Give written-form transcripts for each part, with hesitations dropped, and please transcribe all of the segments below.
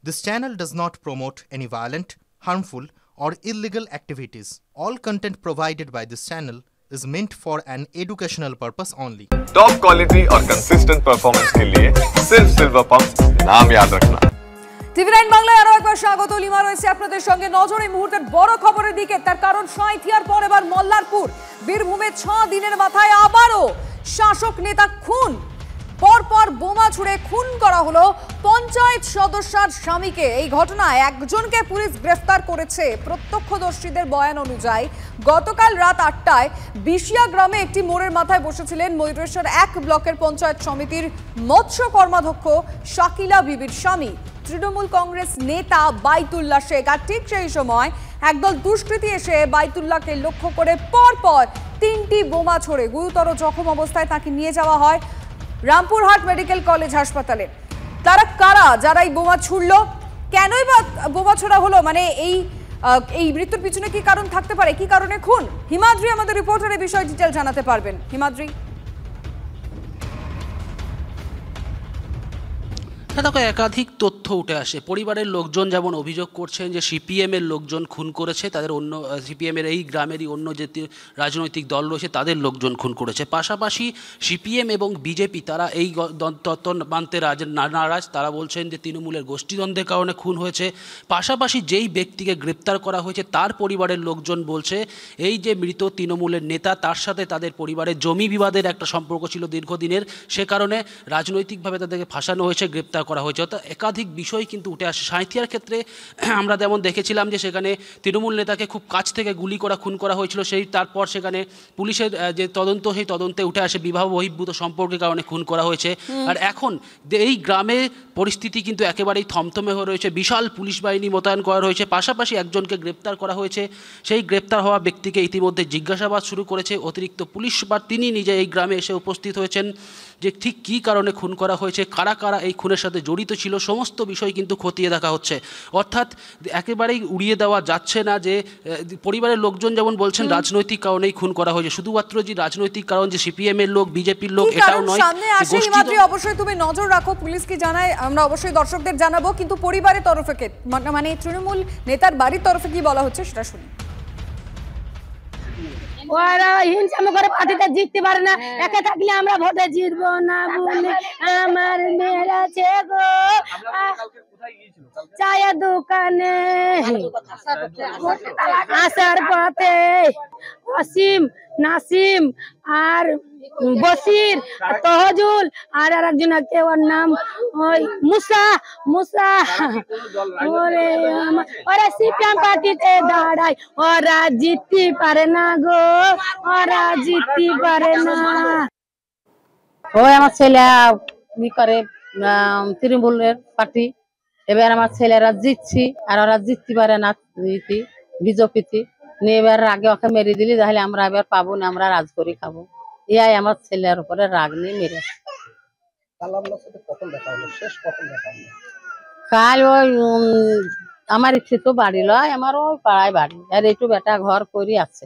This channel does not promote any violent, harmful, or illegal activities. All content provided by this channel is meant for an educational purpose only. Top quality और consistent performance के लिए सिर्फ silver pump नाम याद रखना। টিভি9 বাংলায় আরো একবার স্বাগত। লিমা রয়েছে আপনাদের সঙ্গে। নজর এই মুহূর্তের বড় খবরের দিকে, তার কারণ সাঁইথিয়ার পর এবার মল্লারপুর। বীরভূমে 6 দিনের মাথায় আবারও শাসক নেতা খুন। পরপর বোমা ছুড়ে খুন করা হলো পঞ্চায়েত সদস্যের স্বামীকে। এই ঘটনায় একজনকে পুলিশ গ্রেফতার করেছে। প্রত্যক্ষদর্শীদের বয়ান অনুযায়ী গতকাল রাত 8টায় বিশিয়া গ্রামে একটি মোড়ের মাথায় বসেছিলেন ময়ূরেশ্বর 1 ব্লকের পঞ্চায়েত সমিতির মৎস্য কর্মাধ্যক্ষ শাকিলা বিবির স্বামী তৃণমূল কংগ্রেস নেতা বাইতুল্লাহ শেখ। আর ঠিক সেই সময় একদল দুষ্কৃতী এসে বাইতুল্লাহকে লক্ষ্য করে পরপর 3টি বোমা ছোড়ে গুরুতর জখম অবস্থায় তাকে নিয়ে যাওয়া হয় রামপুরহাট মেডিকেল কলেজ হাসপাতালে। তারা কারা যারা এই বোমা ছুড়লো, কেনই বা বোমা ছোড়া হলো, মানে এই মৃত্যুর পিছনে কি কারণ থাকতে পারে, কি কারণে খুন? হিমাদ্রি আমাদের রিপোর্টার এই বিষয়ে ডিটেল জানাতে পারবেন। হিমাদ্রি। দেখো, একাধিক তথ্য উঠে আসে। পরিবারের লোকজন যেমন অভিযোগ করছেন যে সিপিএম এর লোকজন খুন করেছে, তাদের অন্য সিপিএম এর এই গ্রামেরই অন্য যে রাজনৈতিক দল রয়েছে তাদের লোকজন খুন করেছে। পাশাপাশি সিপিএম এবং বিজেপি তারা এই তত্ত্ব মানতে নারাজ। তারা বলছেন যে তৃণমূলের গোষ্ঠীদ্বন্দ্বের কারণে খুন হয়েছে। পাশাপাশি যেই ব্যক্তিকে গ্রেপ্তার করা হয়েছে তার পরিবারের লোকজন বলছে এই যে মৃত তৃণমূলের নেতা, তার সাথে তাদের পরিবারের জমি বিবাদের একটা সম্পর্ক ছিল দীর্ঘদিনের, সে কারণে রাজনৈতিকভাবে তাদেরকে ফাঁসানো হয়েছে, গ্রেপ্তার করা হয়েছে। অর্থাৎ একাধিক বিষয় কিন্তু উঠে আসে। সাঁইথিয়ার ক্ষেত্রে আমরা যেমন দেখেছিলাম যে সেখানে তৃণমূল নেতাকে খুব কাছ থেকে গুলি করা খুন করা হয়েছিল, সেই তারপর সেখানে পুলিশের যে তদন্ত, সেই তদন্তে উঠে আসে বিবাহ বহির্ভূত সম্পর্কের কারণে খুন করা হয়েছে। আর এখন এই গ্রামে পরিস্থিতি কিন্তু একেবারেই থমথমে হয়ে রয়েছে। বিশাল পুলিশ বাহিনী মোতায়েন করা হয়েছে। পাশাপাশি একজনকে গ্রেপ্তার করা হয়েছে। সেই গ্রেপ্তার হওয়া ব্যক্তিকে ইতিমধ্যে জিজ্ঞাসাবাদ শুরু করেছে অতিরিক্ত পুলিশ সুপার। তিনি নিজে এই গ্রামে এসে উপস্থিত হয়েছেন যে ঠিক কী কারণে খুন করা হয়েছে, কারা কারা এই খুনের সাথে জড়িত ছিল, সমস্ত বিষয় কিন্তু খতিয়ে দেখা হচ্ছে। অর্থাৎ একেবারেই উড়িয়ে দেওয়া যাচ্ছে না যে পরিবারের লোকজন যেমন বলছেন রাজনৈতিক কারণেই খুন করা হয়েছে। শুধুমাত্র যে রাজনৈতিক কারণ যে সিপিএম এর লোক, বিজেপির লোক, এটাও নয়। অবশ্যই তুমি নজর রাখো, পুলিশ কি জানায় আমরা অবশ্যই দর্শকদের জানাবো, কিন্তু পরিবারের তরফে মানে তৃণমূল নেতার বাড়ির তরফে কি বলা হচ্ছে সেটা শুনি। ওরা হিংসা করে পার্টিতে জিততে পারে না, একা থাকলে আমরা ভোটে জিতবো না বলে আমার মেরেছে গো চায়ের দোকানে আসার পথে অসীম, নাসিম আর বসির, তহজুল আর একজন আছে, ওর নাম ওই মুসা ওরা সিপিএম পার্টিতে দাঁড়ায়, ওরা জিততে পারে না গো, ওরা জিততে পারে না। ওই আমার ছেলে ই করে তৃণমূলের পার্টি, এবার আমার ছেলেরা জিতছি আর ওরা জিততে পারে না বিজেপিতে নিয়ে, এবার আগে ওকে মেরে দিলি তাহলে আমরা এবার পাবো না, আমরা রাজ করে খাবো। ইয়াই আমার ছেলের উপরে রাগ নিয়ে মেরে। কাল ওই আমার ইচ্ছে তো বাড়ি লয়, আমার ওই পাড়ায় বাড়ি, আর একটু বেটা ঘর করে আছে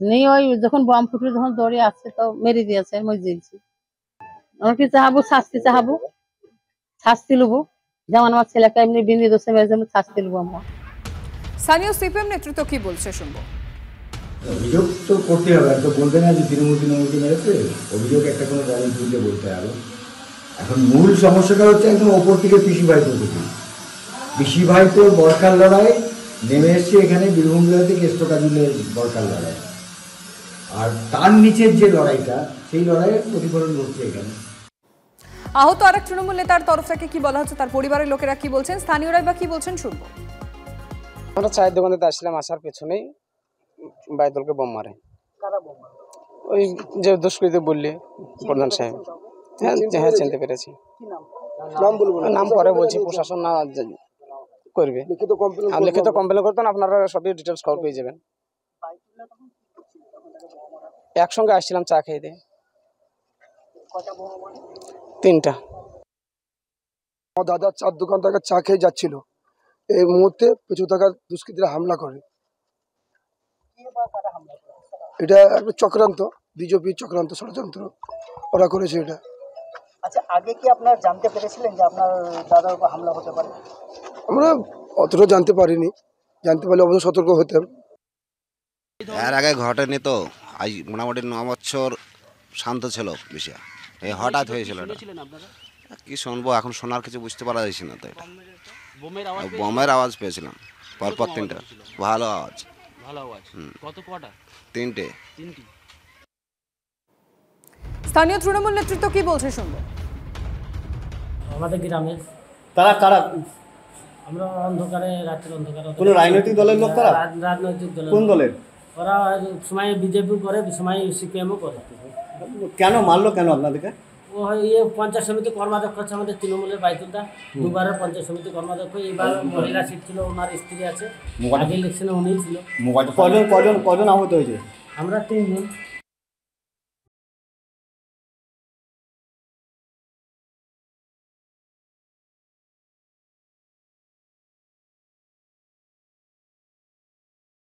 নিয়ে ওই যখন বম ফুটে যখন দৌড়ে আসছে তো মেরে দিয়েছে। মই জিলছি, আমরা কি চাহাবো শাস্তি, চাহাবো শাস্তি লুবো, যেমন আমার ছেলেকে এমনি বিনি দোষে মেরেছে আমি শাস্তি লুবো। আমরা স্থানীয় সিপিএম নেতৃত্ব কি বলছে শুনবো। অভিযোগ তো করতে হবে, তো বলবে না যে তৃণমূলকে মেরেছে, অভিযোগ একটা কোনো দলের তুললে বলতে হবে। এখন মূল সমস্যাটা হচ্ছে একদম ওপর থেকে পিসি ভাই তো বরকার লড়াই নেমে এসছে এখানে বীরভূম জেলা থেকে কেষ্টকাজুলের বরকার লড়াই, আর তার নিচের যে লড়াইটা সেই লড়াইয়ের প্রতিফলন ঘটছে এখানে। আহত আরেক তৃণমূল নেতার তরফ থেকে কি বলা হচ্ছে, তার পরিবারের লোকেরা কি বলছেন, স্থানীয়রাই বা কি বলছেন শুনবো। আমরা চায়ের দোকানে আসছিলাম, আসার পেছনেই বাইদুলকে বোম মারে। ওই যে দুষ্কৃতী বললি প্রধান সাহেব। হ্যাঁ চিনতে পেরেছি। নাম পরে বলছি, প্রশাসন না করবে, লিখিত কমপ্লেন করতেন, আপনারা সবই ডিটেলস খবর পেয়ে যাবেন। একসঙ্গে আসছিলাম চা খেয়ে দিয়ে। 3টা। আমার দাদা চার দোকান থেকে চা খেয়ে যাচ্ছিল, এই মুহূর্তে পেছু থাকা দুষ্কৃতীরা হামলা করে। এটা একটা চক্রান্ত, বিজেপির চক্রান্ত, ষড়যন্ত্র ওরা করেছে এটা। আচ্ছা, আগে কি আপনার জানতে পেরেছিলেন যে আপনার দাদার উপর হামলা হতে পারে? আমরা অতটা জানতে পারিনি, জানতে পারলে অবশ্য সতর্ক হতাম। এর আগে ঘটেনি তো, আজ মোটামুটি 9 বছর শান্ত ছিল বিষয়, এই হঠাৎ হয়েছিল এটা। কি শুনবো এখন, শোনার কিছু বুঝতে পারা যাচ্ছে না তো। এটা বোমের আওয়াজ পেয়েছিলাম পরপর 3টা, ভালো আওয়াজ। তিনটে। স্থানীয় তৃণমূল নেতৃত্ব কি বলছে শুনবো। আমাদের গ্রামে তারা কারা? আমরা অন্ধকারে, রাতের অন্ধকারে। কোন রাজনৈতিক দলের লোক তারা? রাজনৈতিক দলের। কোন দলের? ওরা সময় বিজেপি করে, সময় সিপিএমও করে। কেন মারলো কেন আপনাদেরকে? ও পঞ্চায়েত সমিতি কর্মাধ্যক্ষ আছে আমাদের তৃণমূলের বাইতুলদা, দুবারের পঞ্চায়েত সমিতি কর্মাধ্যক্ষ। এবার মহিলা সিট ছিল, ওনার স্ত্রী আছে, আগে ইলেকশনে উনিই ছিল। কজন আহত হয়েছে? আমরা 3 জন।